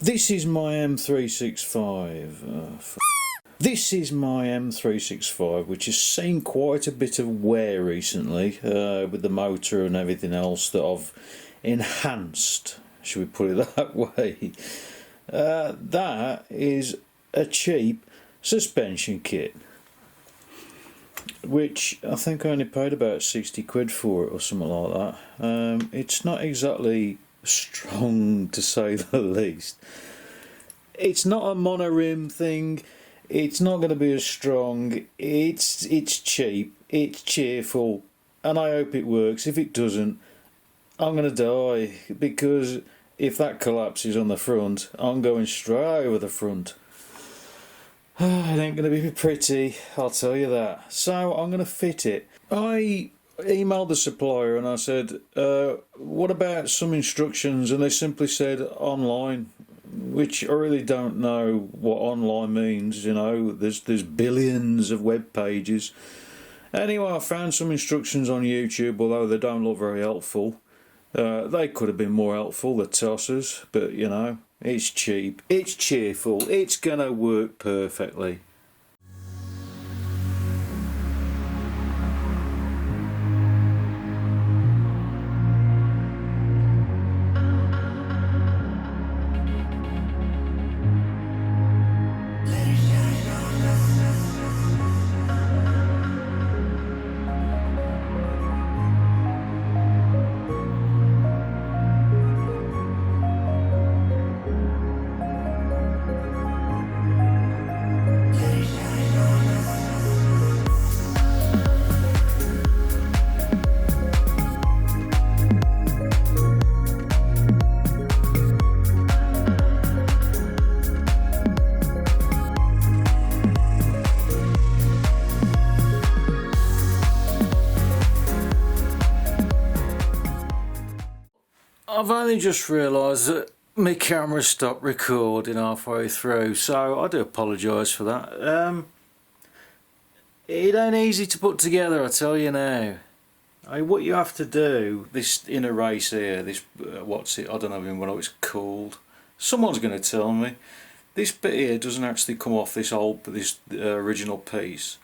This is my M365. This is my M365, which has seen quite a bit of wear recently with the motor and everything else that I've enhanced, should we put it that way. That is a cheap suspension kit, which I think I only paid about 60 quid for it or something like that. It's not exactly strong, to say the least. It's not a monorim thing. It's not going to be as strong. It's cheap. It's cheerful, and I hope it works. If it doesn't, I'm going to die, because if that collapses on the front, I'm going straight over the front. It ain't going to be pretty, I'll tell you that. So I'm going to fit it. I emailed the supplier and I said, what about some instructions? And they simply said online, which I really don't know what online means. You know, there's billions of web pages. Anyway, I found some instructions on YouTube, although they don't look very helpful. They could have been more helpful, the tossers, but you know, it's cheap, it's cheerful, it's gonna work perfectly. I've only just realised that my camera stopped recording halfway through, so I do apologise for that. It ain't easy to put together, I tell you now. What you have to do, this inner race here, this what's it? I don't even know what it's called. Someone's going to tell me. This bit here doesn't actually come off this original piece,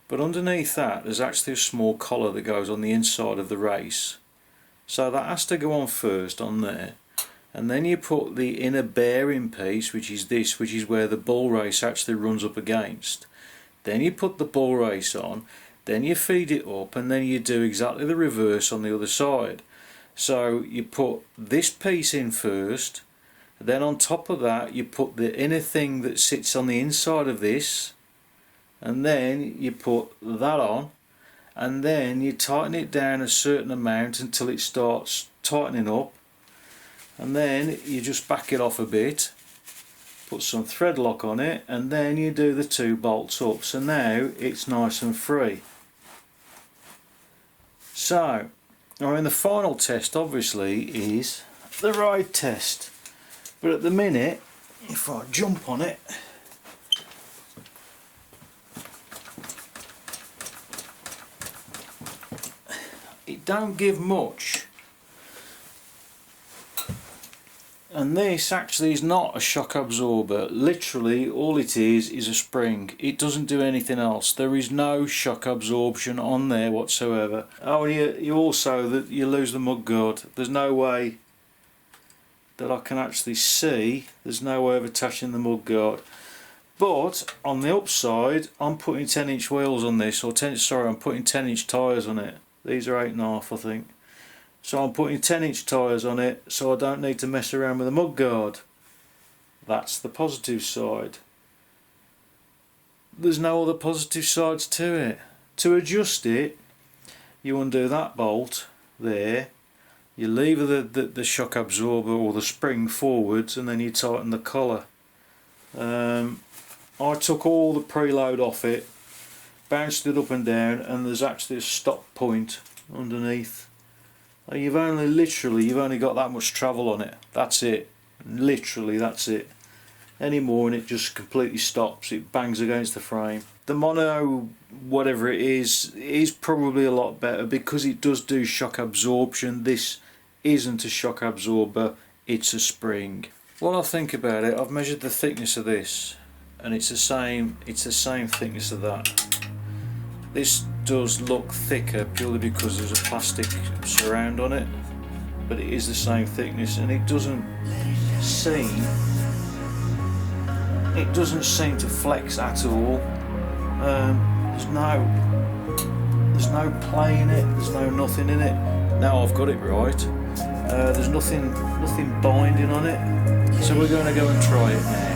but underneath that there's actually a small collar that goes on the inside of the race. So that has to go on first on there, and then you put the inner bearing piece, which is this, which is where the bull race actually runs up against. Then you put the bull race on, then you feed it up, and then you do exactly the reverse on the other side. So you put this piece in first, then on top of that you put the inner thing that sits on the inside of this, and then you put that on, and then you tighten it down a certain amount until it starts tightening up, and then you just back it off a bit, put some thread lock on it, and then you do the two bolts up. So now it's nice and free. So the final test obviously is the ride test, but at the minute, if I jump on it, it don't give much, and this actually is not a shock absorber. Literally all it is a spring. It doesn't do anything else. There is no shock absorption on there whatsoever. Oh, and you also that you lose the mudguard. There's no way that I can actually see. There's no way of attaching the mudguard. But on the upside, I'm putting 10-inch wheels on this, or I'm putting 10-inch tyres on it. These are 8.5, I think. So I'm putting 10-inch tyres on it, so I don't need to mess around with the mudguard. That's the positive side. There's no other positive sides to it. To adjust it, you undo that bolt there, you lever the shock absorber or the spring forwards, and then you tighten the collar. I took all the preload off it, bounced it up and down, and there's actually a stop point underneath. You've only got that much travel on it. That's it. Literally, that's it. Any more and it just completely stops. It bangs against the frame. The mono, whatever it is probably a lot better because it does do shock absorption. This isn't a shock absorber, it's a spring. While I think about it, I've measured the thickness of this, and it's the same thickness of that. This does look thicker purely because there's a plastic surround on it, but it is the same thickness, and it doesn't seem to flex at all. There's no play in it, there's no nothing in it. Now I've got it right. There's nothing binding on it, so we're going to go and try it now.